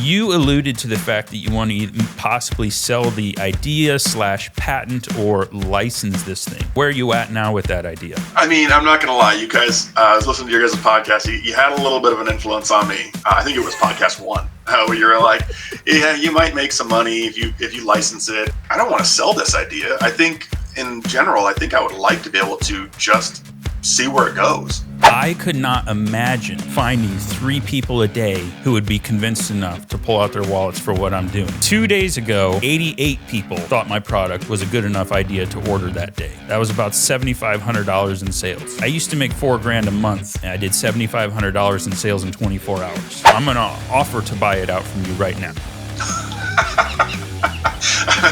You alluded to the fact that you want to possibly sell the idea / patent or license this thing. Where are you at now with that idea? I mean, I'm not going to lie. You guys, I was listening to your guys' podcast. You had a little bit of an influence on me. I think it was podcast 1, where you're like, yeah, you might make some money if you license it. I don't want to sell this idea. I think, in general, I would like to be able to just see where it goes. I could not imagine finding 3 people a day who would be convinced enough to pull out their wallets for what I'm doing. 2 days ago, 88 people thought my product was a good enough idea to order that day. That was about $7,500 in sales. I used to make $4,000 a month, and I did $7,500 in sales in 24 hours. I'm going to offer to buy it out from you right now.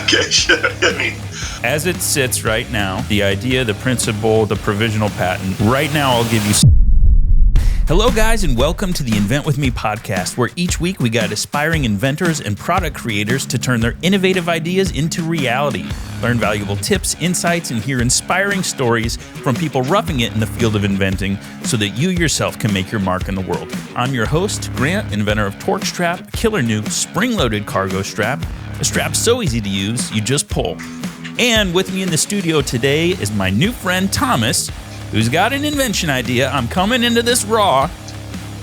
Okay, sure. I mean, as it sits right now, the idea, the principle, the provisional patent, right now I'll give you... Hello guys, and welcome to the Invent With Me podcast, where each week we guide aspiring inventors and product creators to turn their innovative ideas into reality. Learn valuable tips, insights, and hear inspiring stories from people roughing it in the field of inventing so that you yourself can make your mark in the world. I'm your host, Grant, inventor of Torque Strap, a killer new spring-loaded cargo strap, a strap so easy to use, you just pull. And with me in the studio today is my new friend, Thomas, who's got an invention idea. I'm coming into this raw,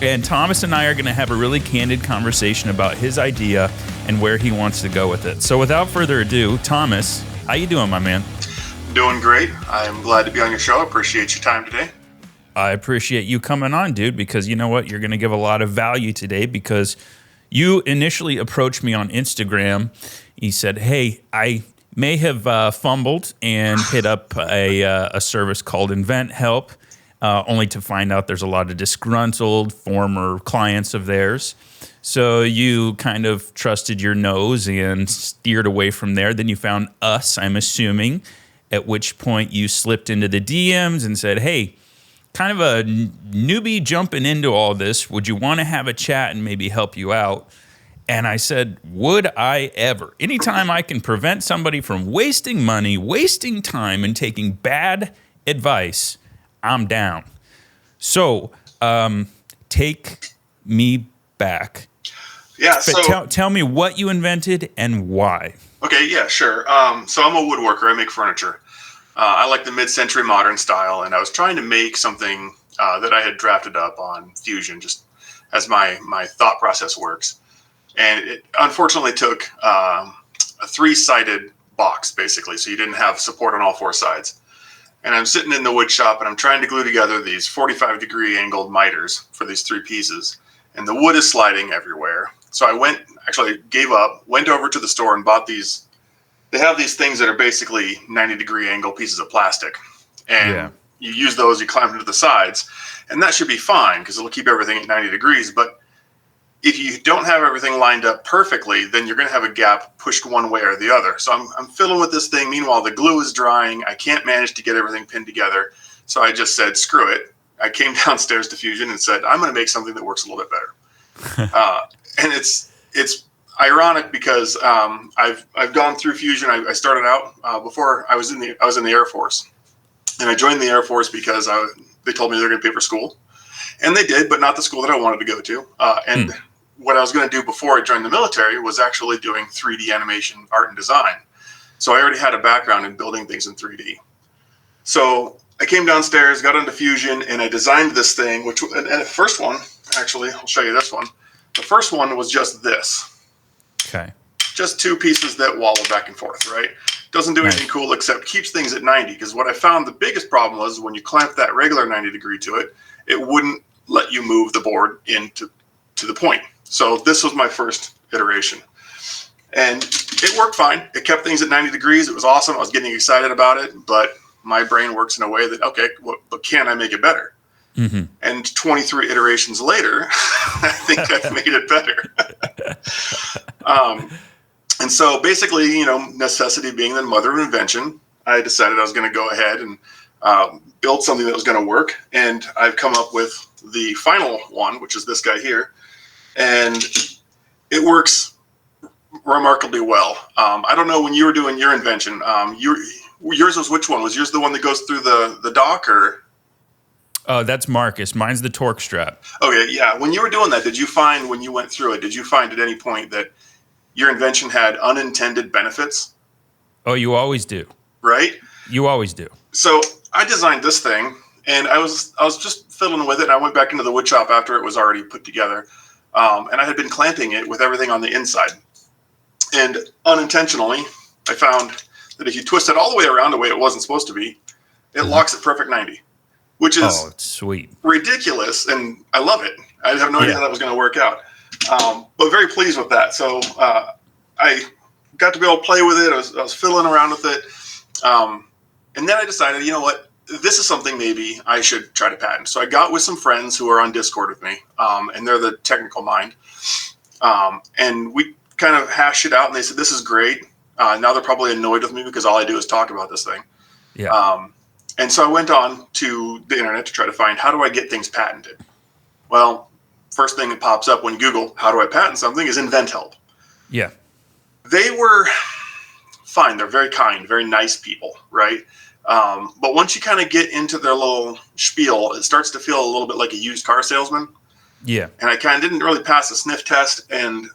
and Thomas and I are going to have a really candid conversation about his idea and where he wants to go with it. So without further ado, Thomas, how you doing, my man? Doing great. I'm glad to be on your show. I appreciate your time today. I appreciate you coming on, dude, because you know what? You're going to give a lot of value today because you initially approached me on Instagram. You said, hey, I may have fumbled and hit up a service called Invent Help, only to find out there's a lot of disgruntled former clients of theirs. So you kind of trusted your nose and steered away from there. Then you found us, I'm assuming, at which point you slipped into the DMs and said, hey, kind of a newbie jumping into all this. Would you want to have a chat and maybe help you out? And I said, would I ever? Anytime I can prevent somebody from wasting money, wasting time, and taking bad advice, I'm down. So take me back. Yeah, so... Tell me what you invented and why. Okay, yeah, sure. So I'm a woodworker. I make furniture. I like the mid-century modern style, and I was trying to make something that I had drafted up on Fusion, just as my thought process works. And it unfortunately took a 3-sided box, basically, so you didn't have support on all 4 sides. And I'm sitting in the wood shop, and I'm trying to glue together these 45-degree angled miters for these 3 pieces. And the wood is sliding everywhere. So I gave up, went over to the store and bought these. They have these things that are basically 90-degree angle pieces of plastic. And you use those, you climb into the sides, and that should be fine because it'll keep everything at 90 degrees. But if you don't have everything lined up perfectly, then you're going to have a gap pushed one way or the other. So I'm fiddling with this thing. Meanwhile, the glue is drying. I can't manage to get everything pinned together. So I just said, screw it. I came downstairs to Fusion and said, I'm going to make something that works a little bit better. And it's ironic because I've gone through Fusion. I started out before I was in the Air Force, and I joined the Air Force because they told me they're going to pay for school, and they did, but not the school that I wanted to go to. What I was going to do before I joined the military was actually doing 3D animation, art, and design. So I already had a background in building things in 3D. So I came downstairs, got into Fusion, and I designed this thing, and the first one, actually, I'll show you this one. The first one was just this. Okay. Just 2 pieces that wobble back and forth, right? Doesn't do anything cool except keeps things at 90, because what I found the biggest problem was when you clamp that regular 90 degree to it, it wouldn't let you move the board into the point. So this was my first iteration. And it worked fine. It kept things at 90 degrees. It was awesome. I was getting excited about it, but my brain works in a way that, okay, but can I make it better? Mm-hmm. And 23 iterations later, I think I've made it better. And so basically, necessity being the mother of invention, I decided I was going to go ahead and build something that was going to work. And I've come up with the final one, which is this guy here. And it works remarkably well. I don't know when you were doing your invention, yours was which one? Was yours the one that goes through the dock, or? Oh, that's Marcus. Mine's the torque strap. Okay, yeah. When you were doing that, did you find when you went through it, did you find at any point that your invention had unintended benefits? Oh, you always do. Right? You always do. So I designed this thing, and I was just fiddling with it. And I went back into the wood shop after it was already put together, and I had been clamping it with everything on the inside. And unintentionally, I found that if you twist it all the way around the way it wasn't supposed to be, it locks at perfect 90, which is sweet, ridiculous, and I love it. I have no idea how that was going to work out, but very pleased with that. So I got to be able to play with it. I was fiddling around with it, and then I decided, you know what, this is something maybe I should try to patent. So I got with some friends who are on Discord with me, and they're the technical mind, and we kind of hashed it out, and they said, this is great. Now they're probably annoyed with me because all I do is talk about this thing. Yeah. And so I went on to the internet to try to find, how do I get things patented? Well, first thing that pops up when you Google, how do I patent something, is Invent Help. Yeah. They were fine. They're very kind, very nice people, right? But once you kind of get into their little spiel, it starts to feel a little bit like a used car salesman. Yeah. And I kind of didn't really pass the sniff test, and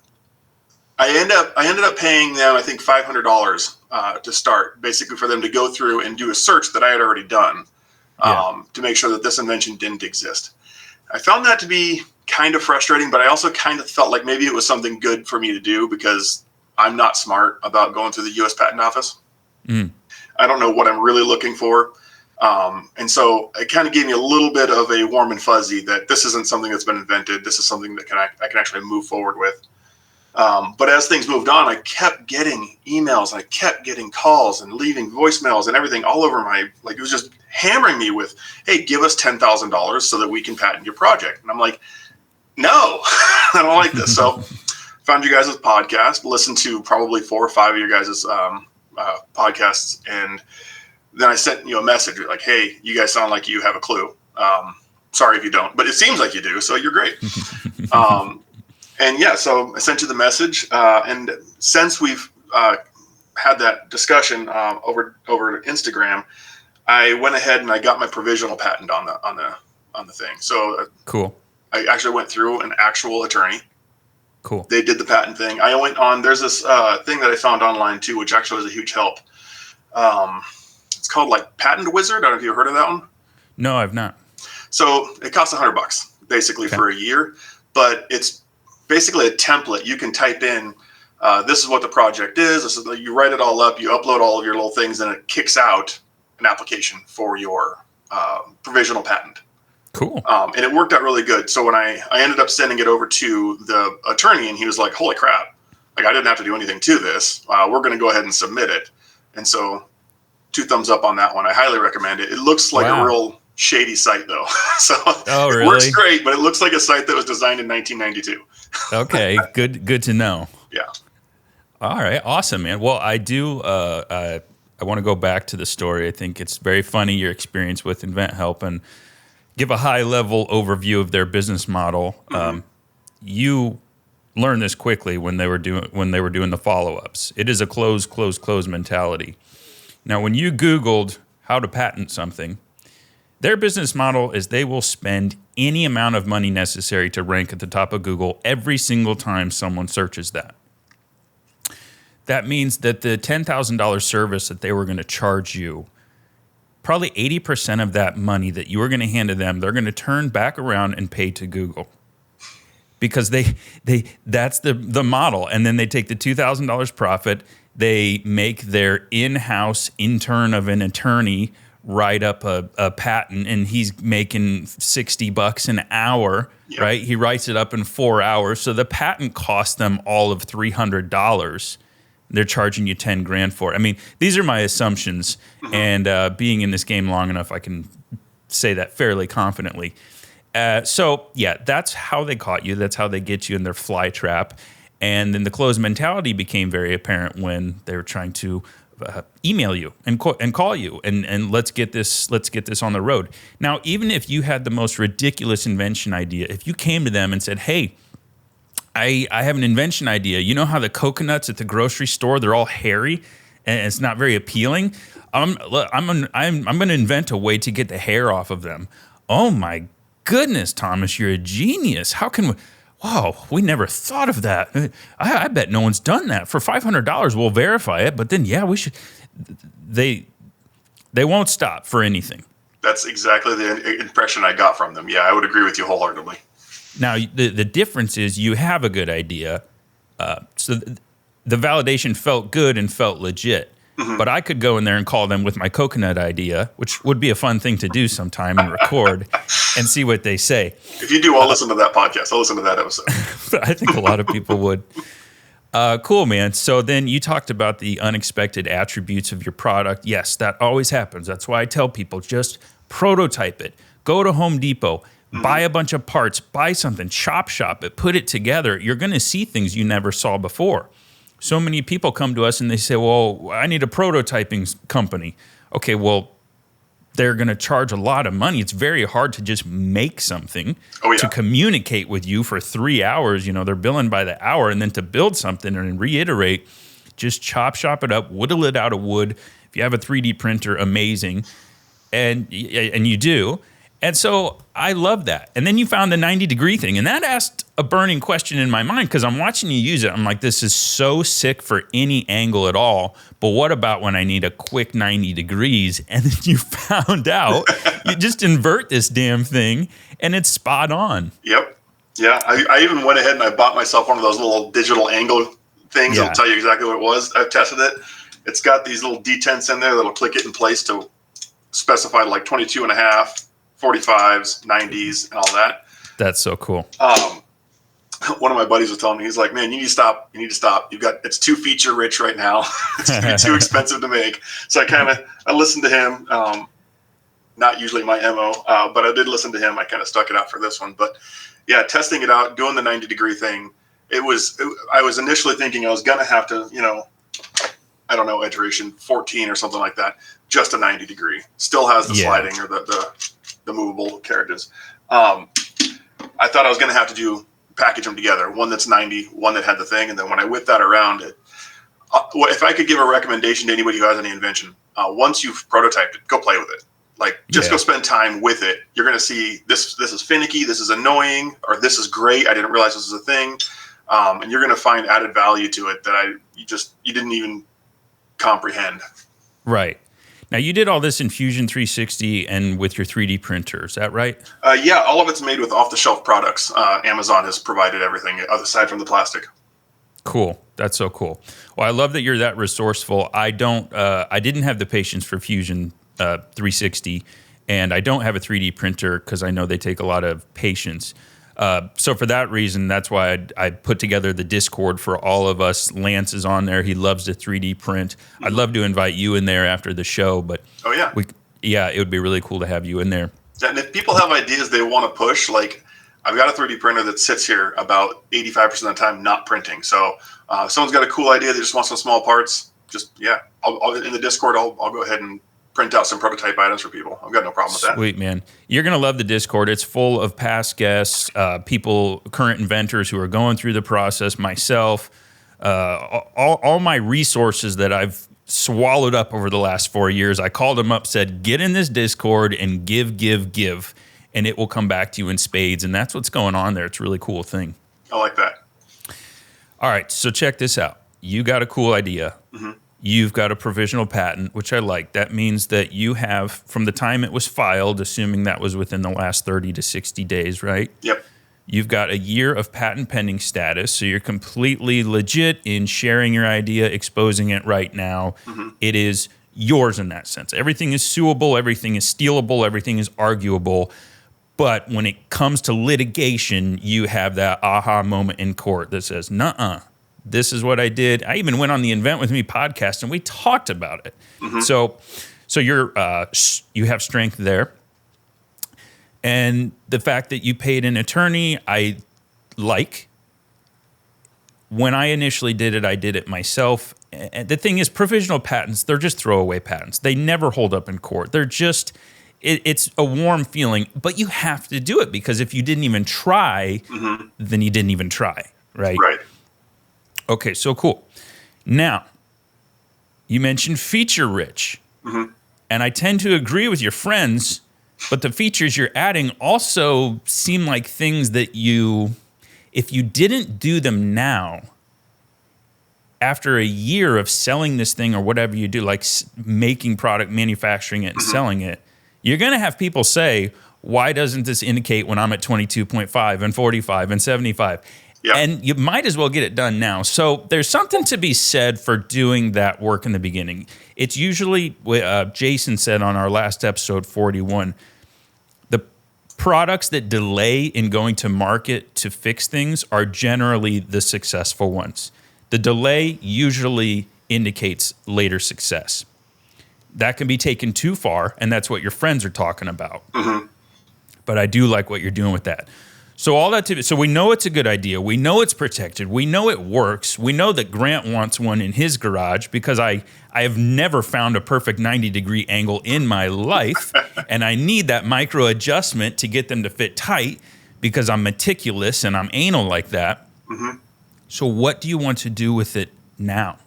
I ended up paying them, I think, $500 to start, basically for them to go through and do a search that I had already done to make sure that this invention didn't exist. I found that to be kind of frustrating, but I also kind of felt like maybe it was something good for me to do because I'm not smart about going through the U.S. Patent Office. I don't know what I'm really looking for. And so it kind of gave me a little bit of a warm and fuzzy that this isn't something that's been invented. This is something that I can actually move forward with. But as things moved on, I kept getting emails, and I kept getting calls and leaving voicemails and everything all over it was just hammering me with, hey, give us $10,000 so that we can patent your project. And I'm like, no, I don't like this. So found you guys' podcast, listened to probably 4 or 5 of your guys' podcasts. And then I sent you a message like, hey, you guys sound like you have a clue. Sorry if you don't, but it seems like you do. So you're great. And yeah, so I sent you the message, and since we've had that discussion over Instagram, I went ahead and I got my provisional patent on the thing. So cool. I actually went through an actual attorney. Cool. They did the patent thing. I went on. There's this thing that I found online too, which actually was a huge help. It's called like Patent Wizard. I don't know if you've heard of that one. No, I've not. So it costs $100 basically for a year, but it's basically a template. You can type in, this is what the project is. This is, you write it all up, you upload all of your little things, and it kicks out an application for your provisional patent. Cool. And it worked out really good. So when I ended up sending it over to the attorney, and he was like, holy crap, like I didn't have to do anything to this. We're going to go ahead and submit it. And so 2 thumbs up on that one. I highly recommend it. It looks like a real shady site though. So really? It works great, but it looks like a site that was designed in 1992. Okay, good to know. Yeah. All right, awesome, man. Well, I do. I want to go back to the story. I think it's very funny your experience with Invent Help and give a high level overview of their business model. You learned this quickly when they were doing the follow ups. It is a close mentality. Now, when you Googled how to patent something, their business model is they will spend any amount of money necessary to rank at the top of Google every single time someone searches that. That means that the $10,000 service that they were going to charge you, probably 80% of that money that you were going to hand to them, they're going to turn back around and pay to Google. Because that's the model. And then they take the $2,000 profit, they make their in-house intern of an attorney write up a patent, and he's making $60 an hour, right? He writes it up in 4 hours. So the patent cost them all of $300. They're charging you $10,000 for it. I mean, these are my assumptions, and being in this game long enough, I can say that fairly confidently. So yeah, that's how they caught you. That's how they get you in their fly trap. And then the closed mentality became very apparent when they were trying to email you and call you and let's get this on the road. Now, even if you had the most ridiculous invention idea, if you came to them and said, "Hey, I have an invention idea. You know how the coconuts at the grocery store, they're all hairy and it's not very appealing. I'm going to invent a way to get the hair off of them. Oh my goodness, Thomas, you're a genius. How can we? Wow, we never thought of that. I bet no one's done that. For $500, we'll verify it, but then, yeah, we should. They won't stop for anything. That's exactly the impression I got from them. Yeah, I would agree with you wholeheartedly. Now, the difference is you have a good idea. So the validation felt good and felt legit. Mm-hmm. But I could go in there and call them with my coconut idea, which would be a fun thing to do sometime and record and see what they say. If you do, I'll listen to that podcast. I'll listen to that episode. I think a lot of people would. Cool, man. So then you talked about the unexpected attributes of your product. Yes, that always happens. That's why I tell people just prototype it. Go to Home Depot, buy a bunch of parts, buy something, chop shop it, put it together. You're going to see things you never saw before. So many people come to us and they say, well, I need a prototyping company. Okay, well, they're going to charge a lot of money. It's very hard to just make something, to communicate with you for 3 hours. You know, they're billing by the hour. And then to build something and reiterate, just chop shop it up, whittle it out of wood. If you have a 3D printer, amazing. And you do. And so I love that. And then you found the 90-degree thing. And that asked a burning question in my mind because I'm watching you use it. I'm like, this is so sick for any angle at all. But what about when I need a quick 90 degrees? And then you found out you just invert this damn thing and it's spot on. Yep. Yeah. I even went ahead and I bought myself one of those little digital angle things. That'll tell you exactly what it was. I've tested it. It's got these little detents in there that'll click it in place to specify like 22 and a half. 45s, 90s, and all that. That's so cool. One of my buddies was telling me, he's like, man, you need to stop. It's too feature rich right now. It's going to be too expensive to make. So I listened to him. Not usually my MO, but I did listen to him. I kind of stuck it out for this one. But yeah, testing it out, doing the 90-degree thing. I was initially thinking I was going to have to, I don't know, iteration 14 or something like that. Just a 90-degree. Still has the sliding or the movable carriages. I thought I was going to have to package them together. One that's 90, one that had the thing. And then when I whip that around, if I could give a recommendation to anybody who has any invention, once you've prototyped it, go play with it. Go spend time with it. You're going to see this is finicky, this is annoying, or this is great. I didn't realize this was a thing. And you're going to find added value to it that you didn't even comprehend. Right. Now, you did all this in Fusion 360 and with your 3D printer. Is that right? Yeah, all of it's made with off-the-shelf products. Amazon has provided everything aside from the plastic. Cool. That's so cool. Well, I love that you're that resourceful. I didn't have the patience for Fusion 360, and I don't have a 3D printer because I know they take a lot of patience. So for that reason, that's why I put together the Discord for all of us. Lance is on there. He loves to 3D print. Mm-hmm. I'd love to invite you in there after the show, but it would be really cool to have you in there. And if people have ideas they want to push, like I've got a 3D printer that sits here about 85% of the time not printing. So if someone's got a cool idea, they just want some small parts, I'll in the Discord, I'll go ahead and print out some prototype items for people. I've got no problem with that. Sweet, man. You're going to love the Discord. It's full of past guests, people, current inventors who are going through the process, myself, all my resources that I've swallowed up over the last 4 years. I called them up, said, get in this Discord and give, and it will come back to you in spades. And that's what's going on there. It's a really cool thing. I like that. All right, so check this out. You got a cool idea. Mm-hmm. You've got a provisional patent, which I like. That means that you have, from the time it was filed, assuming that was within the last 30 to 60 days, right? Yep. You've got a year of patent pending status, so you're completely legit in sharing your idea, exposing it right now. Mm-hmm. It is yours in that sense. Everything is suable, everything is stealable, everything is arguable. But when it comes to litigation, you have that aha moment in court that says, nuh-uh. This is what I did. I even went on the Invent With Me podcast and we talked about it. Mm-hmm. So you have strength there. And the fact that you paid an attorney, I like. When I initially did it, I did it myself. And the thing is, provisional patents, they're just throwaway patents. They never hold up in court. They're just, it's a warm feeling, but you have to do it because if you didn't even try, mm-hmm. then you didn't even try, right? Right. Okay, so cool. Now, you mentioned feature rich. Mm-hmm. And I tend to agree with your friends But the features you're adding also seem like things that if you didn't do them now, after a year of selling this thing or whatever you do, like making product, manufacturing it, and selling it, you're going to have people say, why doesn't this indicate when I'm at 22.5 and 45 and 75? Yep. And you might as well get it done now. So there's something to be said for doing that work in the beginning. It's usually, Jason said on our last episode, 41, the products that delay in going to market to fix things are generally the successful ones. The delay usually indicates later success. That can be taken too far, and that's what your friends are talking about. Mm-hmm. But I do like what you're doing with that. So so we know it's a good idea. We know it's protected. We know it works. We know that Grant wants one in his garage because I have never found a perfect 90-degree angle in my life, and I need that micro adjustment to get them to fit tight because I'm meticulous and I'm anal like that. Mm-hmm. So what do you want to do with it now?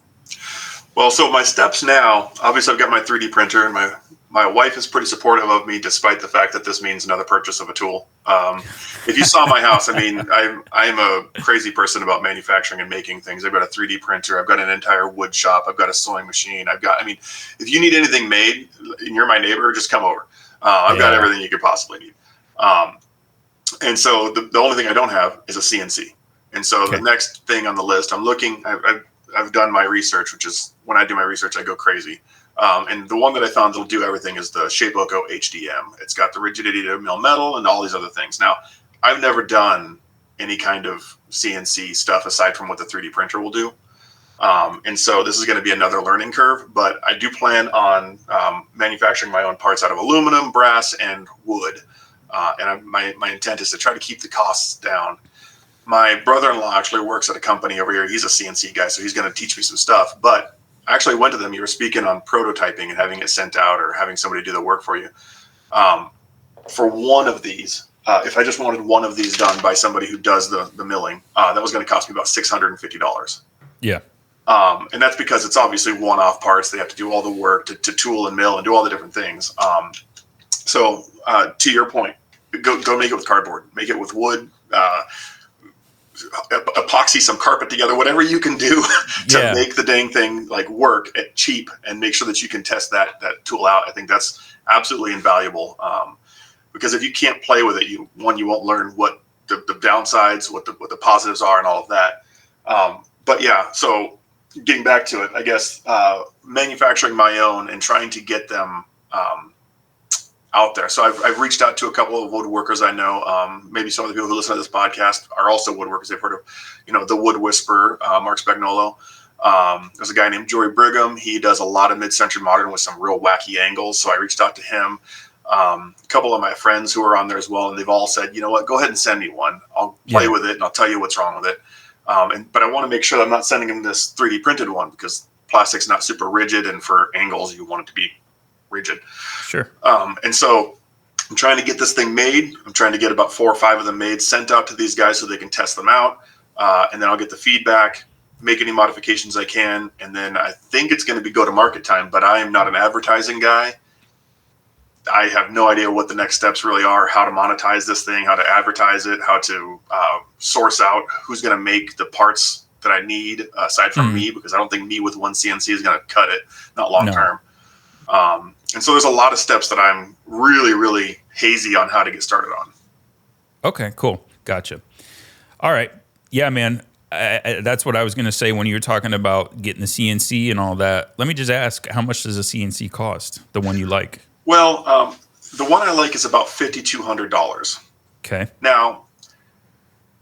Well, so my steps now, obviously I've got my 3D printer, and my wife is pretty supportive of me despite the fact that this means another purchase of a tool. If you saw my house, I mean, I'm a crazy person about manufacturing and making things. I've got a 3D printer. I've got an entire wood shop. I've got a sewing machine. If you need anything made and you're my neighbor, just come over. I've got everything you could possibly need. And so the only thing I don't have is a CNC. And so the next thing on the list, I've done my research, which is when I do my research, I go crazy. And the one that I found that'll do everything is the Shapeoko HDM. It's got the rigidity to mill metal and all these other things. Now, I've never done any kind of CNC stuff aside from what the 3D printer will do. And so this is going to be another learning curve, but I do plan on manufacturing my own parts out of aluminum, brass, and wood. And my intent is to try to keep the costs down. My brother-in-law actually works at a company over here. He's a CNC guy, so he's going to teach me some stuff. But I actually went to them. You were speaking on prototyping and having it sent out or having somebody do the work for you. For one of these, if I just wanted one of these done by somebody who does the milling, that was going to cost me about $650. Yeah. And that's because it's obviously one-off parts. They have to do all the work to tool and mill and do all the different things. So to your point, go make it with cardboard. Make it with wood. Epoxy some carpet together, whatever you can do to make the dang thing like work at cheap and make sure that you can test that tool out. I think that's absolutely invaluable. Because if you can't play with it, you won't learn what the downsides, what the positives are and all of that. But yeah, so getting back to it, I guess, manufacturing my own and trying to get them, out there. So I've reached out to a couple of woodworkers I know. Maybe some of the people who listen to this podcast are also woodworkers. They've heard of, the Wood Whisperer, Mark Spagnolo. There's a guy named Jory Brigham. He does a lot of mid-century modern with some real wacky angles. So I reached out to him. A couple of my friends who are on there as well, and they've all said, you know what, go ahead and send me one. I'll play with it and I'll tell you what's wrong with it. But I want to make sure that I'm not sending him this 3D printed one because plastic's not super rigid, and for angles you want it to be rigid. Sure. And so I'm trying to get this thing made. I'm trying to get about 4 or 5 of them made, sent out to these guys so they can test them out. And then I'll get the feedback, make any modifications I can. And then I think it's going to be go to market time, but I am not an advertising guy. I have no idea what the next steps really are, how to monetize this thing, how to advertise it, how to source out who's going to make the parts that I need aside from me, because I don't think me with one CNC is going to cut it, not long term. And so there's a lot of steps that I'm really, really hazy on how to get started on. Okay, cool. Gotcha. All right. Yeah, man. That's what I was going to say when you were talking about getting the CNC and all that. Let me just ask, how much does a CNC cost, the one you like? Well, the one I like is about $5,200. Okay. Now,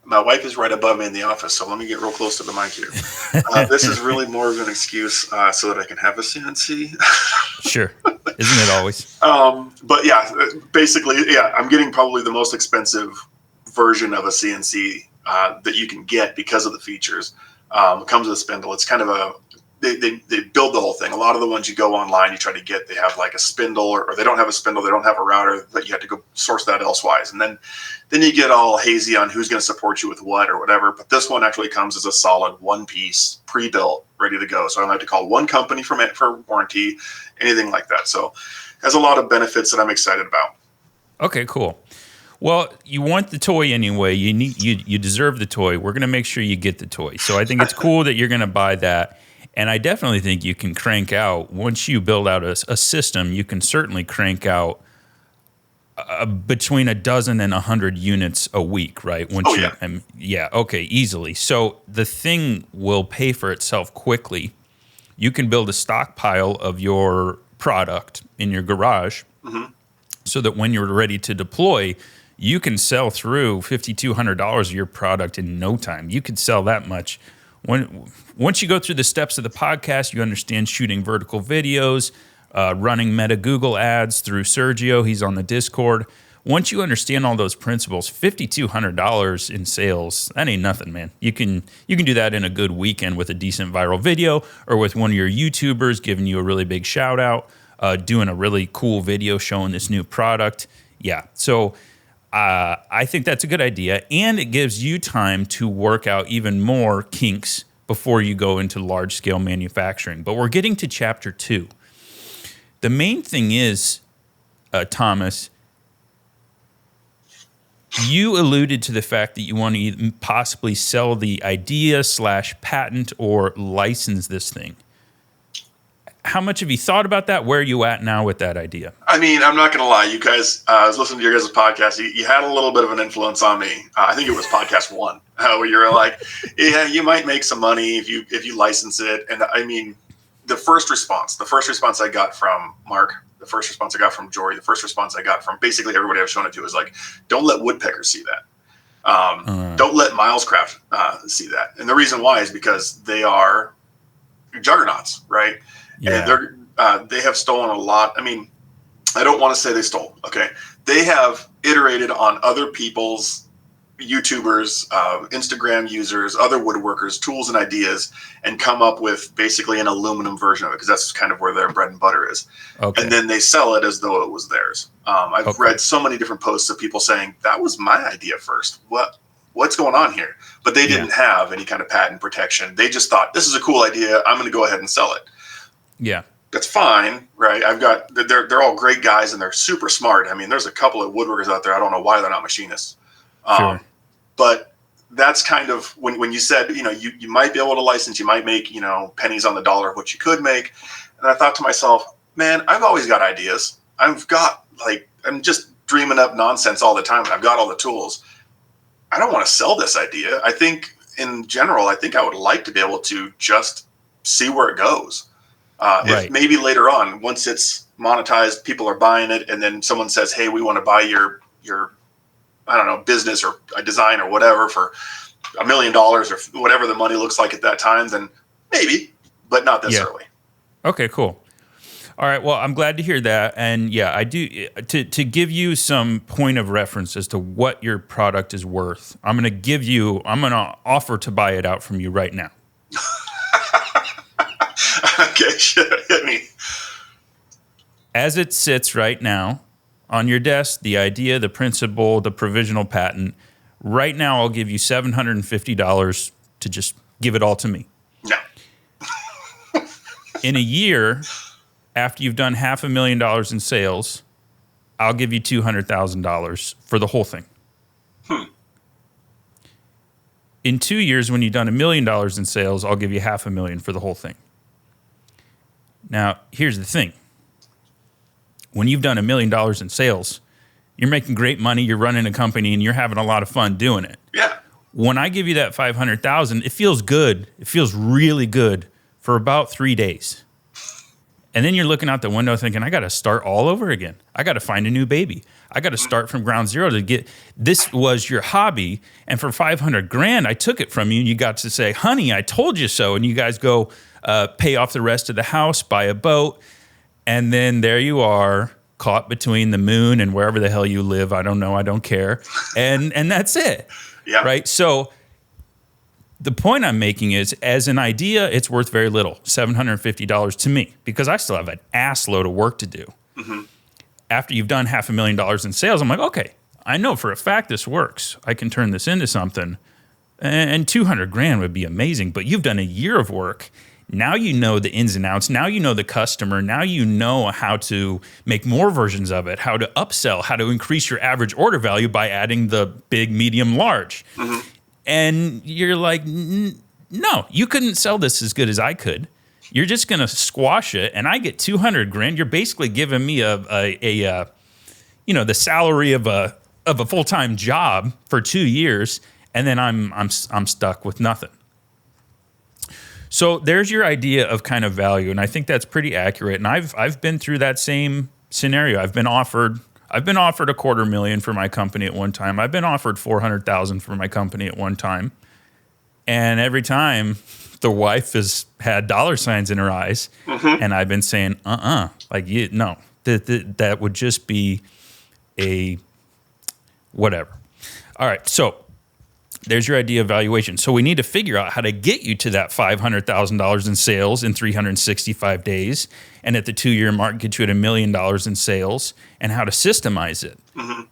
my wife is right above me in the office, so let me get real close to the mic here. This is really more of an excuse so that I can have a CNC. Sure. Isn't it always? But yeah, basically, I'm getting probably the most expensive version of a CNC that you can get because of the features. It comes with a spindle. It's kind of they build the whole thing. A lot of the ones you go online, you try to get, they have like a spindle or they don't have a spindle, they don't have a router, that you have to go source that elsewise. And then you get all hazy on who's going to support you with what or whatever. But this one actually comes as a solid one piece, pre-built, ready to go. So I don't have to call one company for warranty, anything like that. So it has a lot of benefits that I'm excited about. Okay, cool. Well, you want the toy anyway. You deserve the toy. We're going to make sure you get the toy. So I think it's cool that you're going to buy that. And I definitely think you can crank out, once you build out a system, you can certainly crank out between a dozen and 100 units a week, right? Okay, easily. So the thing will pay for itself quickly. You can build a stockpile of your product in your garage, so that when you're ready to deploy, you can sell through $5,200 of your product in no time. You could sell that much. Once you go through the steps of the podcast, you understand shooting vertical videos, running Meta Google ads through Sergio. He's on the Discord. Once you understand all those principles, $5,200 in sales, that ain't nothing, man. You can do that in a good weekend with a decent viral video, or with one of your YouTubers giving you a really big shout out, doing a really cool video showing this new product. Yeah, so I think that's a good idea, and it gives you time to work out even more kinks before you go into large-scale manufacturing. But we're getting to chapter 2. The main thing is, Thomas, you alluded to the fact that you want to possibly sell the idea / patent or license this thing. How much have you thought about that? Where are you at now with that idea? I mean, I'm not going to lie. You guys, I was listening to your guys' podcast. You had a little bit of an influence on me. I think it was podcast 1, where you're like, yeah, you might make some money if you license it. And I mean, the first response I got from Mark, the first response I got from Jory, the first response I got from basically everybody I've shown it to is like, don't let woodpeckers see that. Don't let Milescraft see that. And the reason why is because they are juggernauts, right? Yeah. And they have stolen a lot. I mean, I don't want to say they stole. Okay, they have iterated on other people's YouTubers, Instagram users, other woodworkers, tools and ideas, and come up with basically an aluminum version of it, because that's kind of where their bread and butter is. Okay. And then they sell it as though it was theirs. I've read so many different posts of people saying that was my idea first. What's going on here? But they didn't have any kind of patent protection. They just thought, this is a cool idea, I'm going to go ahead and sell it. Yeah. That's fine, right? They're all great guys and they're super smart. I mean, there's a couple of woodworkers out there. I don't know why they're not machinists. Sure. But that's kind of when you said, you might be able to license, you might make, pennies on the dollar of what you could make. And I thought to myself, man, I've always got ideas. I'm just dreaming up nonsense all the time. And I've got all the tools. I don't want to sell this idea. I think in general, I would like to be able to just see where it goes. If maybe later on, once it's monetized, people are buying it, and then someone says, hey, we want to buy your I don't know, business or a design or whatever for $1 million or whatever the money looks like at that time, then maybe, but not this early. Okay, cool. All right, well, I'm glad to hear that. And yeah, I do, to give you some point of reference as to what your product is worth, I'm going to offer to buy it out from you right now. Okay, hit me. As it sits right now on your desk, the idea, the principle, the provisional patent, right now I'll give you $750 to just give it all to me. No. In a year, after you've done $500,000 in sales, I'll give you $200,000 for the whole thing. In 2 years, when you've done $1 million in sales, I'll give you $500,000 for the whole thing. Now, here's the thing. When you've done $1 million in sales, you're making great money, you're running a company, and you're having a lot of fun doing it. Yeah. When I give you that $500,000, it feels good. It feels really good for about 3 days. And then you're looking out the window thinking, I got to start all over again. I got to find a new baby. I got to start from ground zero to get, this was your hobby. And for $500,000, I took it from you. And you got to say, honey, I told you so. And you guys go pay off the rest of the house, buy a boat. And then there you are, caught between the moon and wherever the hell you live. I don't know. I don't care. And that's it. Yeah. Right. So the point I'm making is, as an idea, it's worth very little, $750 to me, because I still have an ass load of work to do. Mm-hmm. After you've done $500,000 in sales, I'm like, okay, I know for a fact this works. I can turn this into something. And $200,000 would be amazing. But you've done a year of work. Now you know the ins and outs. Now you know the customer. Now you know how to make more versions of it, how to upsell, how to increase your average order value by adding the big, medium, large. Mm-hmm. And you're like, no, you couldn't sell this as good as I could. You're just going to squash it, and I get 200 grand. You're basically giving me the salary of a full-time job for 2 years, and then I'm stuck with nothing. So there's your idea of kind of value, and I think that's pretty accurate. And I've been through that same scenario. I've been offered $250,000 for my company at one time. I've been offered $400,000 for my company at one time, and every time the wife has had dollar signs in her eyes, and I've been saying, no, that would just be a whatever. All right, so there's your idea of valuation. So we need to figure out how to get you to that $500,000 in sales in 365 days, and at the 2-year mark, get you at $1 million in sales, and how to systemize it. Mm-hmm.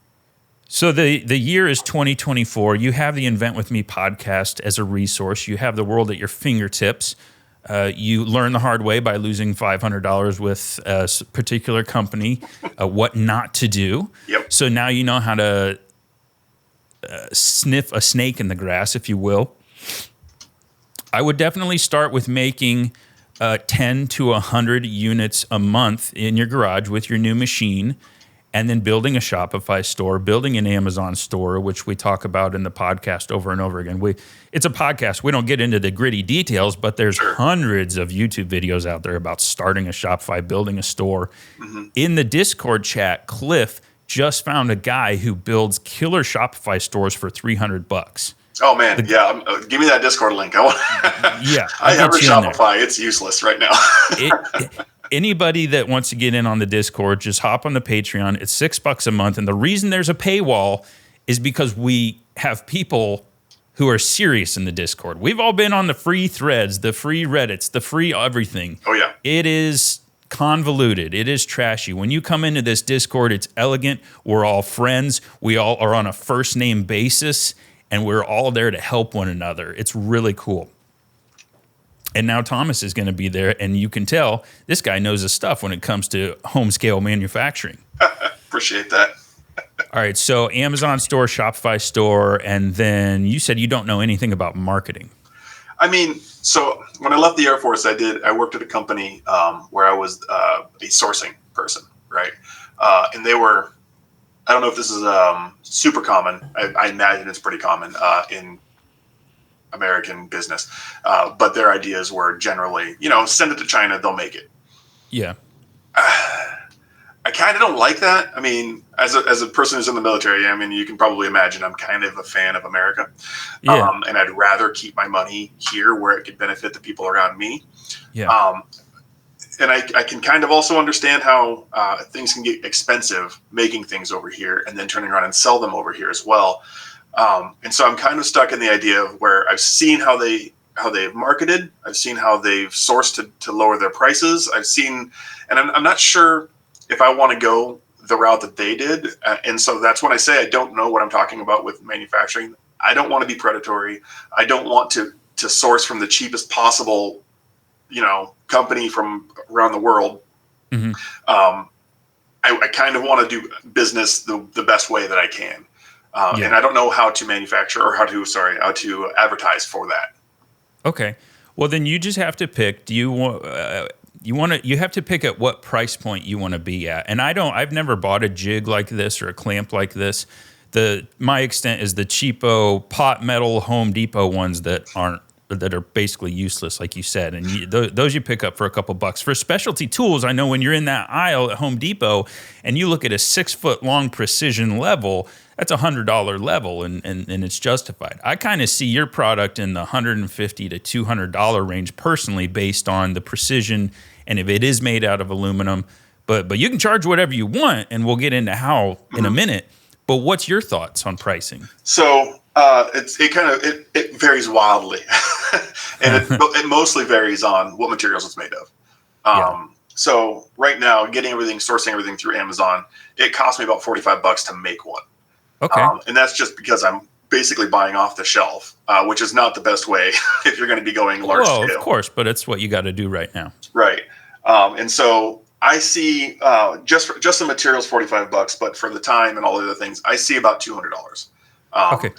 So the year is 2024. You have the Invent With Me podcast as a resource. You have the world at your fingertips. You learn the hard way by losing $500 with a particular company, what not to do. Yep. So now you know how to sniff a snake in the grass, if you will. I would definitely start with making 10 to 100 units a month in your garage with your new machine, and then building a Shopify store, building an Amazon store, which we talk about in the podcast over and over again. It's a podcast. We don't get into the gritty details, but there's hundreds of YouTube videos out there about starting a Shopify, building a store. Mm-hmm. In the Discord chat, Cliff just found a guy who builds killer Shopify stores for $300. Oh man, give me that Discord link. I have a Shopify. It's useless right now. Anybody that wants to get in on the Discord, just hop on the Patreon. It's $6 a month. And the reason there's a paywall is because we have people who are serious in the Discord. We've all been on the free threads, the free Reddits, the free everything. Oh, yeah. It is convoluted. It is trashy. When you come into this Discord, it's elegant. We're all friends. We all are on a first name basis, and we're all there to help one another. It's really cool. And now Thomas is going to be there, and you can tell this guy knows his stuff when it comes to home scale manufacturing. Appreciate that. All right, so Amazon store, Shopify store, and then you said you don't know anything about marketing. I mean, so when I left the Air Force, I worked at a company where I was a sourcing person, right? And they were, I don't know if this is super common. I imagine it's pretty common in American business, but their ideas were generally, send it to China, they'll make it. Yeah. I kind of don't like that. I mean, as a person who's in the military, I mean, you can probably imagine I'm kind of a fan of America. Yeah. And I'd rather keep my money here where it could benefit the people around me. Yeah. And I can kind of also understand how things can get expensive making things over here and then turning around and sell them over here as well. And so I'm kind of stuck in the idea of where I've seen how they've marketed. I've seen how they've sourced to lower their prices. I've seen, and I'm not sure if I want to go the route that they did. And so that's when I say I don't know what I'm talking about with manufacturing. I don't want to be predatory. I don't want to source from the cheapest possible, company from around the world. Mm-hmm. I kind of want to do business the best way that I can. And I don't know how to manufacture or how to advertise for that. Okay. Well, then you just have to pick. Do you want? You have to pick at what price point you want to be at. And I've never bought a jig like this or a clamp like this. My extent is the cheapo pot metal Home Depot ones that are basically useless, like you said. And those you pick up for a couple bucks. For specialty tools, I know when you're in that aisle at Home Depot and you look at a 6-foot long precision level, that's $100 level, and it's justified. I kind of see your product in the $150 to $200 range personally, based on the precision and if it is made out of aluminum. But you can charge whatever you want, and we'll get into how in a minute. But what's your thoughts on pricing? So it varies wildly, and it mostly varies on what materials it's made of. So right now, sourcing everything through Amazon, it costs me about $45 to make one. Okay. And that's just because I'm basically buying off the shelf, which is not the best way if you're going to be going large scale. Well, of course, but it's what you got to do right now. Right. And so I see just the materials $45, but for the time and all the other things, I see about $200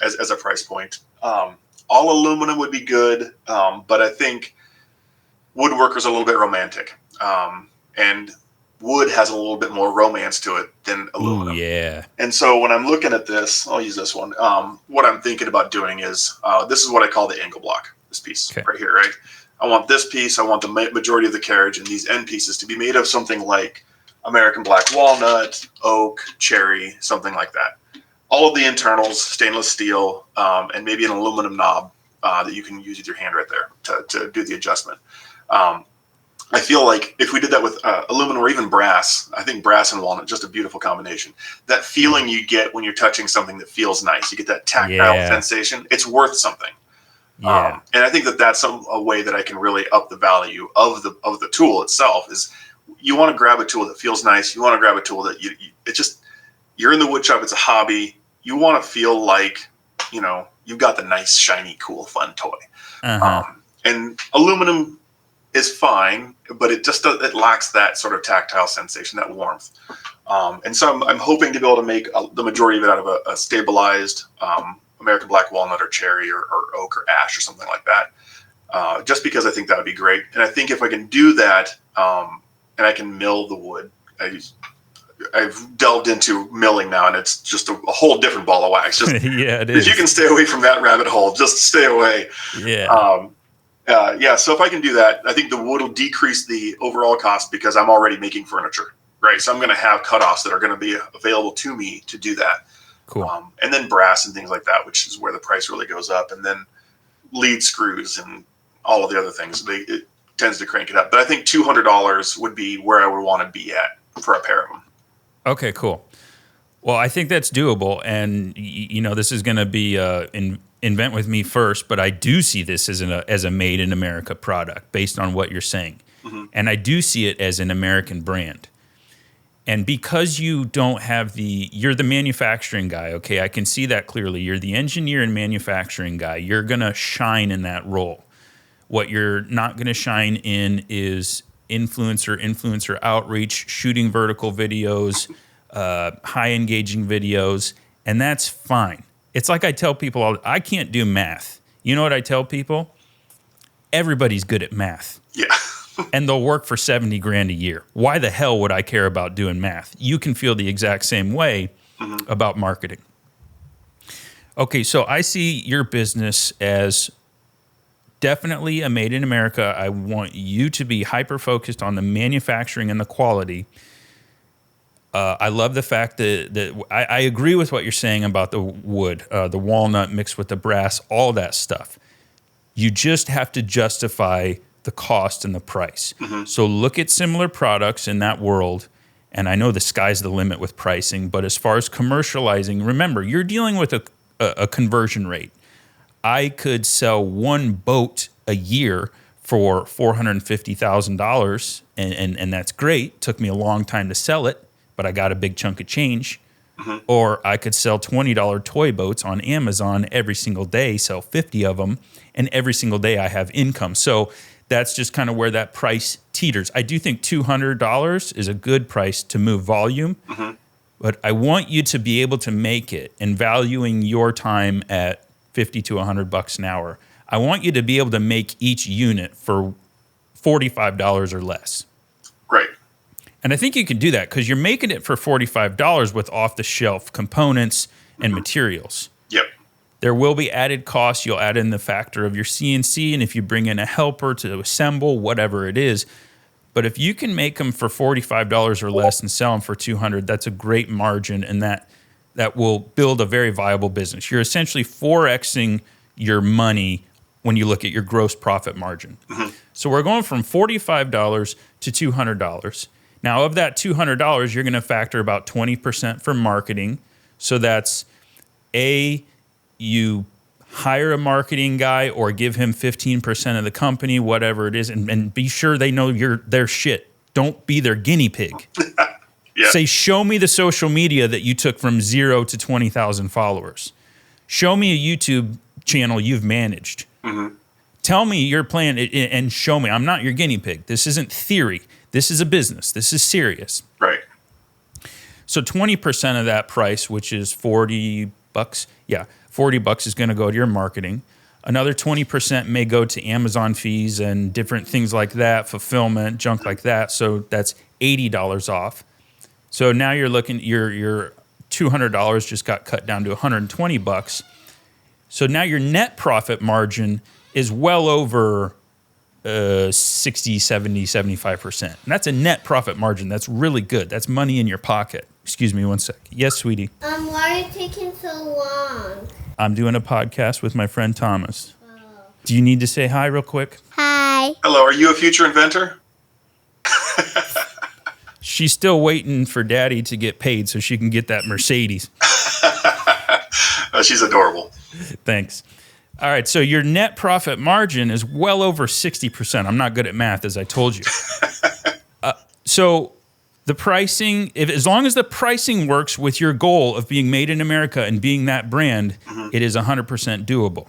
as a price point. All aluminum would be good, but I think woodworker's a little bit romantic, and wood has a little bit more romance to it than aluminum. Ooh, yeah. And so when I'm looking at this, I'll use this one. What I'm thinking about doing is this is what I call the angle block. This piece right here, right? I want this piece. I want the majority of the carriage and these end pieces to be made of something like American black walnut, oak, cherry, something like that. All of the internals, stainless steel, and maybe an aluminum knob that you can use with your hand right there to do the adjustment. I feel like if we did that with aluminum or even brass, I think brass and walnut, just a beautiful combination. That feeling you get when you're touching something that feels nice, you get that tactile sensation. It's worth something. Yeah. And I think that's a way that I can really up the value of the tool itself. Is you want to grab a tool that feels nice. You want to grab a tool that you're in the wood shop. It's a hobby. You want to feel like you've got the nice, shiny, cool, fun toy. And aluminum is fine, but it lacks that sort of tactile sensation, that warmth. And so I'm hoping to be able to make the majority of it out of a stabilized American black walnut or cherry or oak or ash or something like that, just because I think that would be great. And I think if I can do that and I can mill the wood, I've delved into milling now, and it's just a whole different ball of wax. Just, yeah, it is. If you can stay away from that rabbit hole, just stay away. Yeah. So if I can do that, I think the wood will decrease the overall cost because I'm already making furniture, right? So I'm going to have cutoffs that are going to be available to me to do that. Cool. And then brass and things like that, which is where the price really goes up. And then lead screws and all of the other things, it tends to crank it up. But I think $200 would be where I would want to be at for a pair of them. Okay, cool. Well, I think that's doable. And, this is going to be invent with me first, but I do see this as a made in America product based on what you're saying. Mm-hmm. And I do see it as an American brand. And because you don't have you're the manufacturing guy, okay, I can see that clearly. You're the engineer and manufacturing guy. You're going to shine in that role. What you're not going to shine in is influencer outreach, shooting vertical videos, high engaging videos, and that's fine. It's like I tell people, I can't do math. You know what I tell people? Everybody's good at math. Yeah. And they'll work for $70,000 a year. Why the hell would I care about doing math? You can feel the exact same way about marketing. Okay, so I see your business as definitely a made in America. I want you to be hyper-focused on the manufacturing and the quality. I love the fact that I agree with what you're saying about the wood, the walnut mixed with the brass, all that stuff. You just have to justify the cost and the price. Mm-hmm. So look at similar products in that world, and I know the sky's the limit with pricing, but as far as commercializing, remember, you're dealing with a conversion rate. I could sell one boat a year for $450,000, and that's great. Took me a long time to sell it, but I got a big chunk of change. Mm-hmm. Or I could sell $20 toy boats on Amazon every single day, sell 50 of them, and every single day I have income. So that's just kind of where that price teeters. I do think $200 is a good price to move volume, but I want you to be able to make it, and valuing your time at $50 to $100 an hour. I want you to be able to make each unit for $45 or less. Right. And I think you can do that because you're making it for $45 with off-the-shelf components and materials. Yep. There will be added costs. You'll add in the factor of your CNC, and if you bring in a helper to assemble, whatever it is. But if you can make them for $45 or less and sell them for $200, that's a great margin, and that will build a very viable business. You're essentially 4Xing your money when you look at your gross profit margin. Mm-hmm. So we're going from $45 to $200. Now, of that $200, you're going to factor about 20% for marketing. So that's you hire a marketing guy or give him 15% of the company, whatever it is, and be sure they know their shit. Don't be their guinea pig. Yep. Say, show me the social media that you took from 0 to 20,000 followers. Show me a YouTube channel you've managed. Mm-hmm. Tell me your plan and show me. I'm not your guinea pig. This isn't theory. This is a business. This is serious. Right. So 20% of that price, which is $40, $40 is going to go to your marketing. Another 20% may go to Amazon fees and different things like that, fulfillment, junk like that. So that's $80 off. So now you're looking, your $200 just got cut down to $120. So now your net profit margin is well over 60, 70, 75%. And that's a net profit margin. That's really good. That's money in your pocket. Excuse me one sec. Yes, sweetie. Why are you taking so long? I'm doing a podcast with my friend Thomas. Oh. Do you need to say hi real quick? Hi. Hello, are you a future inventor? She's still waiting for Daddy to get paid so she can get that Mercedes. She's adorable. Thanks. All right, so your net profit margin is well over 60%. I'm not good at math, as I told you. So the pricing, as long as the pricing works with your goal of being made in America and being that brand, it is 100% doable.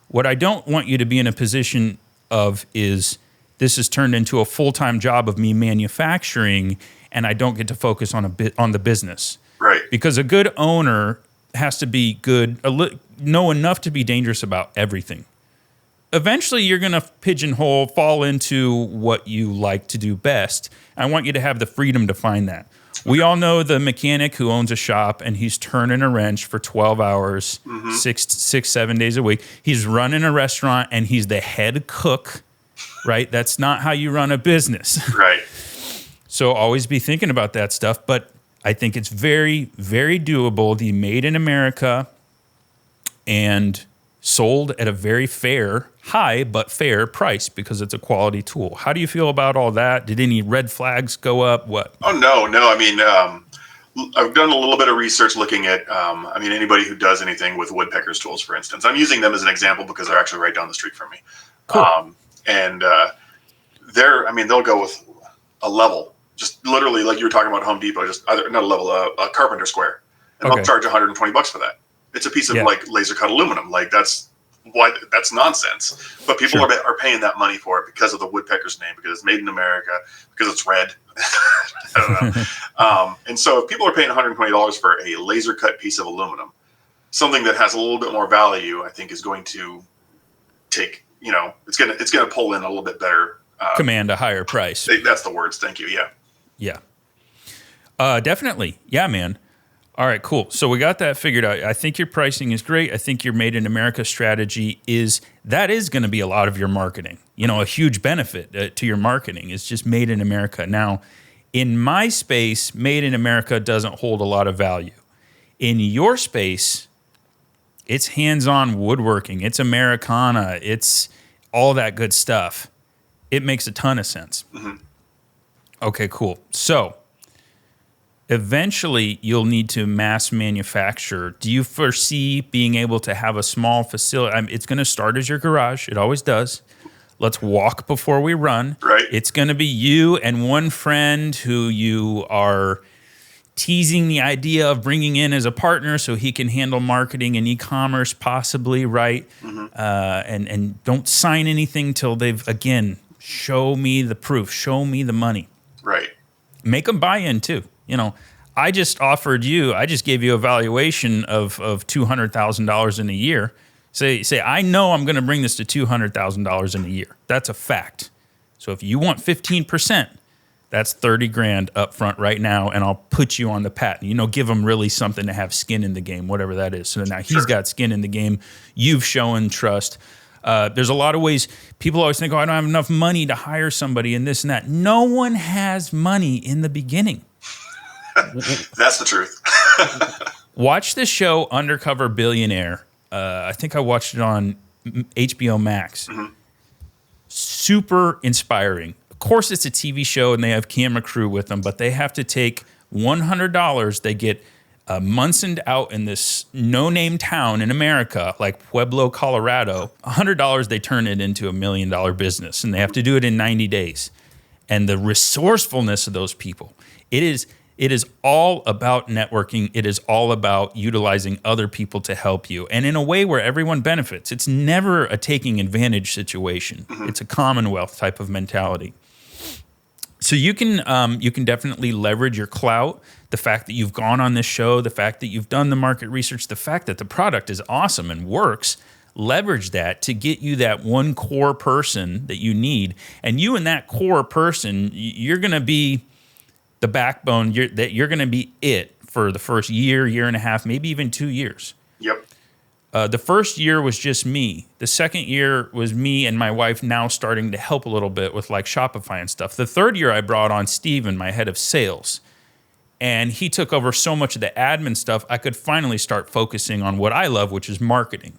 What I don't want you to be in a position of is this has turned into a full-time job of me manufacturing, and I don't get to focus on on the business. Right. Because a good owner has to be good, know enough to be dangerous about everything. Eventually, you're going to fall into what you like to do best. I want you to have the freedom to find that. We all know the mechanic who owns a shop and he's turning a wrench for 12 hours, 7 days a week. He's running a restaurant and he's the head cook, right? That's not how you run a business. Right. So always be thinking about that stuff. But I think it's very, very doable. The made in America and sold at a very high but fair price because it's a quality tool. How do you feel about all that? Did any red flags go up? What? Oh, no. I mean, I've done a little bit of research looking at, anybody who does anything with woodpeckers tools, for instance. I'm using them as an example because they're actually right down the street from me. Cool. They'll go with a level, just literally like you were talking about Home Depot, just either not a level, a carpenter square. And they'll charge $120 for that. It's a piece of laser cut aluminum. That's nonsense. But people are paying that money for it because of the woodpecker's name, because it's made in America, because it's red. I don't know. And so if people are paying $120 for a laser cut piece of aluminum, something that has a little bit more value, I think is going to take, it's going to pull in a little bit better. Command a higher price. That's the words. Thank you. Yeah. Yeah. Definitely. Yeah, man. All right, cool. So we got that figured out. I think your pricing is great. I think your Made in America strategy is going to be a lot of your marketing. A huge benefit to your marketing is just Made in America. Now, in my space, Made in America doesn't hold a lot of value. In your space, it's hands-on woodworking. It's Americana. It's all that good stuff. It makes a ton of sense. Mm-hmm. Okay, cool. So eventually, you'll need to mass manufacture. Do you foresee being able to have a small facility? It's going to start as your garage. It always does. Let's walk before we run. Right. It's going to be you and one friend who you are teasing the idea of bringing in as a partner so he can handle marketing and e-commerce possibly, right? Mm-hmm. And don't sign anything till they've, again, show me the proof. Show me the money. Right. Make them buy in too. I just gave you a valuation of $200,000 in a year. Say, I know I'm going to bring this to $200,000 in a year. That's a fact. So if you want 15%, that's $30,000 up front right now, and I'll put you on the patent. Give them really something to have skin in the game, whatever that is. So now he's got skin in the game. You've shown trust. There's a lot of ways people always think, I don't have enough money to hire somebody and this and that. No one has money in the beginning. That's the truth. Watch the show Undercover Billionaire. I think I watched it on HBO Max. Mm-hmm. Super inspiring. Of course, it's a TV show and they have camera crew with them, but they have to take $100. They get Munsoned out in this no-name town in America, like Pueblo, Colorado. $100, they turn it into $1 million business, and they have to do it in 90 days. And the resourcefulness of those people, it It is all about networking. It is all about utilizing other people to help you, and in a way where everyone benefits. It's never a taking advantage situation. It's a commonwealth type of mentality. So you can definitely leverage your clout, the fact that you've gone on this show, the fact that you've done the market research, the fact that the product is awesome and works. Leverage that to get you that one core person that you need, and you and that core person, you're going to be the backbone. You're going to be it for the first year, year and a half, maybe even 2 years. Yep. The first year was just me. The second year was me and my wife now starting to help a little bit with like Shopify and stuff. The third year I brought on Steven, my head of sales, and he took over so much of the admin stuff. I could finally start focusing on what I love, which is marketing.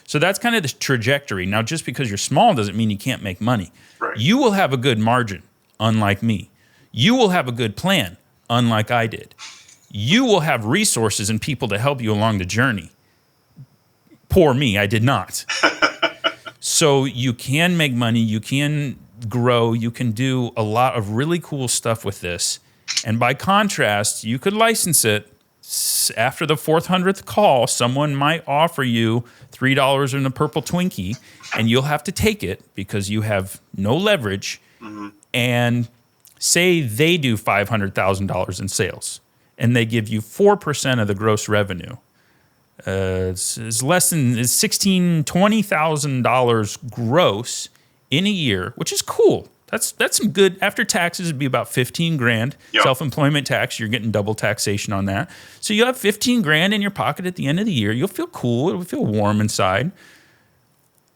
So that's kind of the trajectory. Now, just because you're small doesn't mean you can't make money. Right. You will have a good margin, unlike me. You will have a good plan, unlike I did. You will have resources and people to help you along the journey. Poor me, I did not. So you can make money, you can grow, you can do a lot of really cool stuff with this. And by contrast, you could license it. After the 400th call, someone might offer you $3 in a purple Twinkie, and you'll have to take it because you have no leverage. And say they do $500,000 in sales, and they give you 4% of the gross revenue. It's less than $20,000 gross in a year, which is cool. That's some good. After taxes, it'd be about $15,000. Yep. Self-employment tax, you're getting double taxation on that. So you'll have $15,000 in your pocket at the end of the year. You'll feel cool. It'll feel warm inside.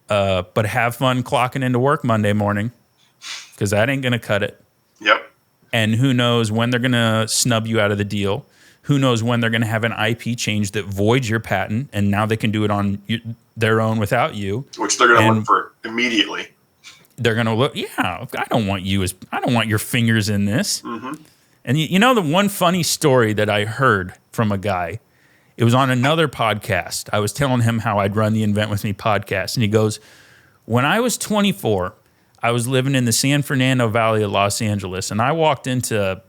But have fun clocking into work Monday morning, because that ain't gonna cut it. Yep. And who knows when they're gonna snub you out of the deal? Who knows when they're gonna have an IP change that voids your patent, and now they can do it on their own without you, Which they're gonna look for immediately. They're going to look, I don't want your fingers in this. And you know, the one funny story that I heard from a guy, it was on another podcast. I was telling him how I'd run the Invent With Me podcast. And he goes, when I was 24, I was living in the San Fernando Valley of Los Angeles. And I walked into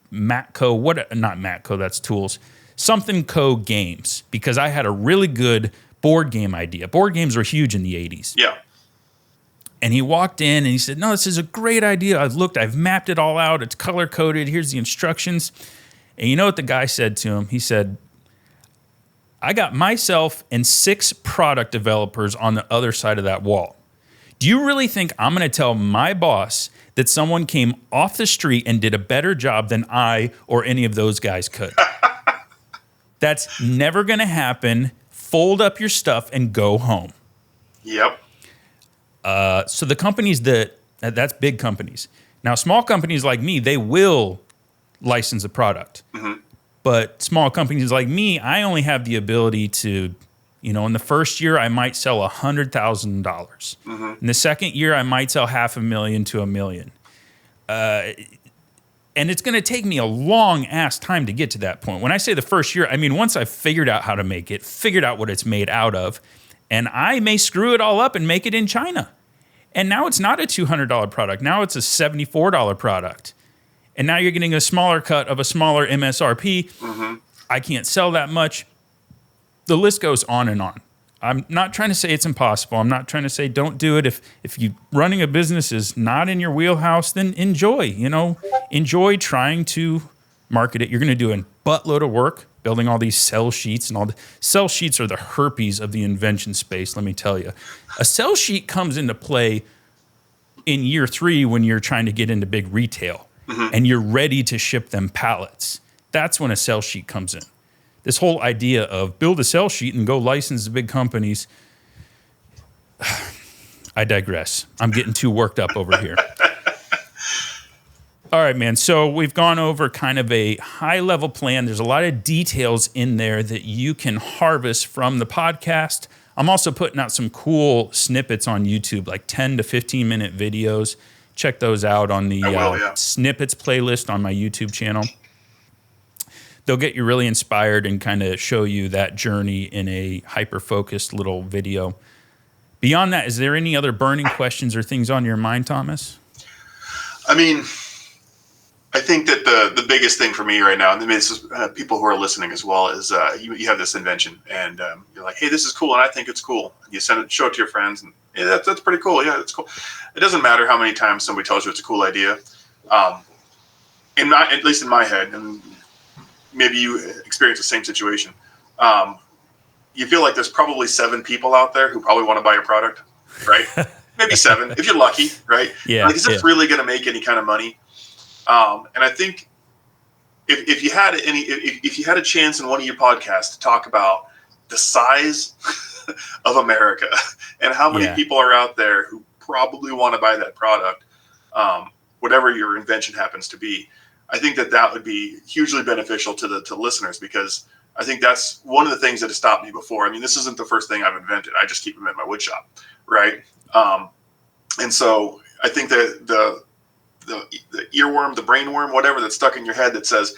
not Matco, that's Tools, Something Co. Games, because I had a really good board game idea. Board games were huge in the 80s. Yeah. And he walked in and he said, no, this is a great idea. I've mapped it all out. It's color coded. Here's the instructions. And you know what the guy said to him? He said, I got myself and 6 product developers on the other side of that wall. Do you really think I'm going to tell my boss that someone came off the street and did a better job than I or any of those guys could? That's never going to happen. Fold up your stuff and go home. Yep. So the companies that's big companies. Now, small companies like me, they will license a product. But small companies like me, I only have the ability to, in the first year, I might sell $100,000. In the second year, I might sell $500,000 to $1 million. And it's going to take me a long ass time to get to that point. When I say the first year, I mean, once I've figured out how to make it, figured out what it's made out of, and I may screw it all up and make it in China. And now it's not a $200 product. Now it's a $74 product. And now you're getting a smaller cut of a smaller MSRP. I can't sell that much. The list goes on and on. I'm not trying to say it's impossible. I'm not trying to say don't do it. If you running a business is not in your wheelhouse, then enjoy. Enjoy trying to market it. You're going to do a buttload of work building all these sell sheets and all the sell sheets are the herpes of the invention space. Let me tell you, a sell sheet comes into play in year 3 when you're trying to get into big retail and you're ready to ship them pallets. That's when a sell sheet comes in. This whole idea of build a sell sheet and go license to big companies. I digress. I'm getting too worked up over here. All right, man. So we've gone over kind of a high-level plan. There's a lot of details in there that you can harvest from the podcast. I'm also putting out some cool snippets on YouTube, like 10 to 15-minute videos. Check those out on the snippets playlist on my YouTube channel. They'll get you really inspired and kind of show you that journey in a hyper-focused little video. Beyond that, is there any other burning questions or things on your mind, Thomas? I mean, I think that the biggest thing for me right now, and maybe this is people who are listening as well, is you have this invention, and you're like, hey, this is cool, and I think it's cool. And you show it to your friends, and hey, that's pretty cool. Yeah, that's cool. It doesn't matter how many times somebody tells you it's a cool idea. At least in my head, and maybe you experience the same situation. You feel like there's probably 7 people out there who probably want to buy your product, right? Maybe 7 if you're lucky, right? Yeah. Like, is this really going to make any kind of money? And I think if you had a chance in one of your podcasts to talk about the size of America and how many people are out there who probably want to buy that product, whatever your invention happens to be, I think that would be hugely beneficial to listeners, because I think that's one of the things that has stopped me before. I mean, this isn't the first thing I've invented. I just keep them at my wood shop, right? And so I think that the earworm, the brainworm, whatever that's stuck in your head that says,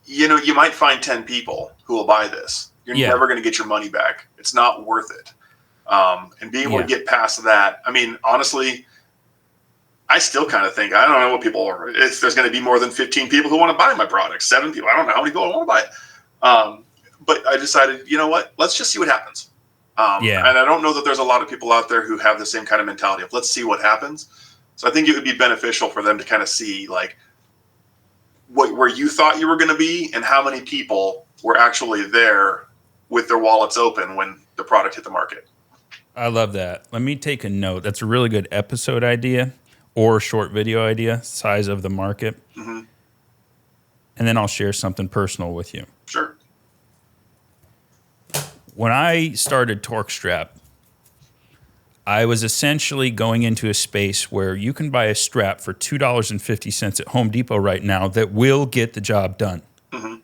you might find 10 people who will buy this. You're never going to get your money back. It's not worth it. And being able to get past that, I mean, honestly, I still kind of think, I don't know what people are. If there's going to be more than 15 people who want to buy my product, 7 people, I don't know how many people want to buy it. But I decided, you know what? Let's just see what happens. And I don't know that there's a lot of people out there who have the same kind of mentality of let's see what happens. So I think it would be beneficial for them to kind of see like where you thought you were going to be and how many people were actually there with their wallets open when the product hit the market. I love that. Let me take a note. That's a really good episode idea or short video idea, size of the market. Mm-hmm. And then I'll share something personal with you. Sure. When I started TorqueStrap, I was essentially going into a space where you can buy a strap for $2.50 at Home Depot right now that will get the job done. Mm-hmm.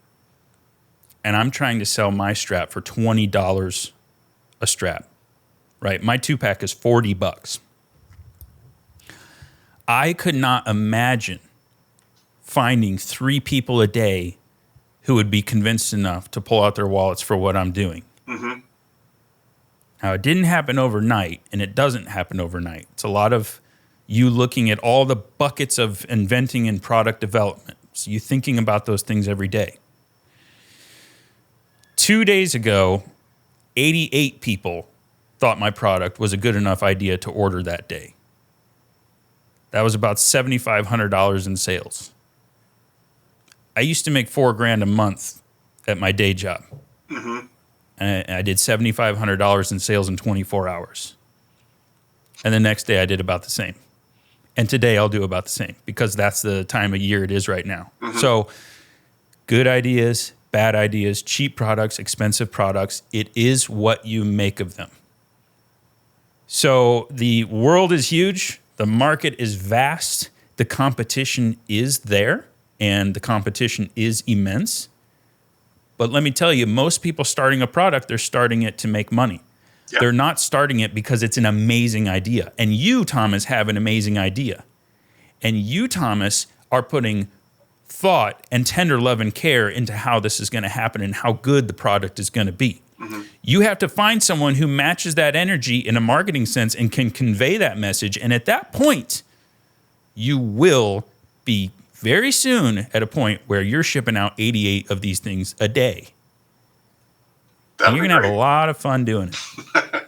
And I'm trying to sell my strap for $20 a strap, right? My 2-pack is $40. I could not imagine finding 3 people a day who would be convinced enough to pull out their wallets for what I'm doing. Mm-hmm. Now, it didn't happen overnight, and it doesn't happen overnight. It's a lot of you looking at all the buckets of inventing and product development. So you thinking about those things every day. 2 days ago, 88 people thought my product was a good enough idea to order that day. That was about $7,500 in sales. I used to make $4,000 a month at my day job. Mm-hmm. And I did $7,500 in sales in 24 hours. And the next day I did about the same. And today I'll do about the same because that's the time of year it is right now. Mm-hmm. So good ideas, bad ideas, cheap products, expensive products. It is what you make of them. So the world is huge. The market is vast. The competition is there. And the competition is immense. But let me tell you, most people starting a product, they're starting it to make money. Yeah. They're not starting it because it's an amazing idea. And you, Thomas, have an amazing idea. And you, Thomas, are putting thought and tender love and care into how this is going to happen and how good the product is going to be. Mm-hmm. You have to find someone who matches that energy in a marketing sense and can convey that message. And at that point, you will be very soon at a point where you're shipping out 88 of these things a day. And you're going to have a lot of fun doing it.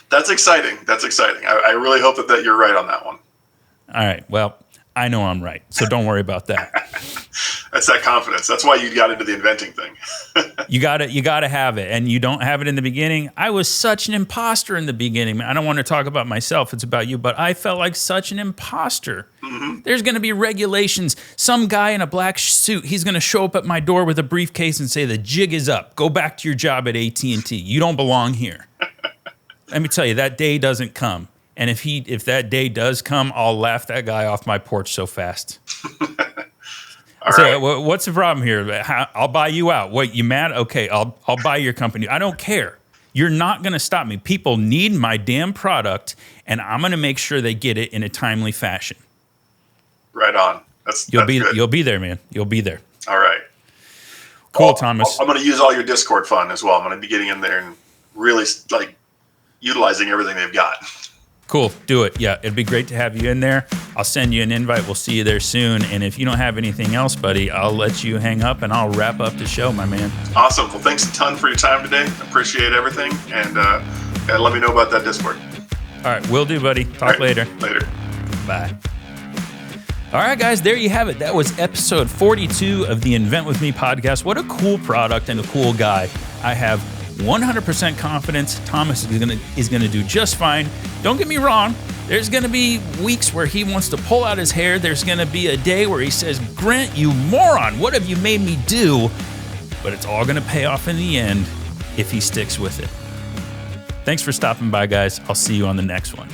That's exciting. That's exciting. I really hope that you're right on that one. All right. Well, I know I'm right, so don't worry about that. That's that confidence. That's why you got into the inventing thing. You got to have it, and you don't have it in the beginning. I was such an imposter in the beginning. I don't want to talk about myself. It's about you, but I felt like such an imposter. Mm-hmm. There's going to be regulations. Some guy in a black suit, he's going to show up at my door with a briefcase and say, the jig is up. Go back to your job at AT&T. You don't belong here. Let me tell you, that day doesn't come. And if that day does come, I'll laugh that guy off my porch so fast. All right. What's the problem here? I'll buy you out. What, you mad? Okay, I'll buy your company. I don't care. You're not going to stop me. People need my damn product, and I'm going to make sure they get it in a timely fashion. Right on. You'll be there, man. You'll be there. All right. Cool, Thomas. I'm going to use all your Discord fun as well. I'm going to be getting in there and really utilizing everything they've got. Cool. Do it. Yeah, it'd be great to have you in there. I'll send you an invite. We'll see you there soon. And if you don't have anything else, buddy, I'll let you hang up and I'll wrap up the show, my man. Awesome. Well, thanks a ton for your time today. Appreciate everything. And let me know about that Discord. All right. Will do, buddy. Talk later. Later. Bye. All right, guys, there you have it. That was episode 42 of the Invent With Me podcast. What a cool product and a cool guy. I have 100% confidence Thomas is gonna do just fine. Don't get me wrong. There's gonna be weeks where he wants to pull out his hair. There's gonna be a day where he says, Grant, you moron, what have you made me do? But it's all gonna pay off in the end if he sticks with it. Thanks for stopping by, guys. I'll see you on the next one.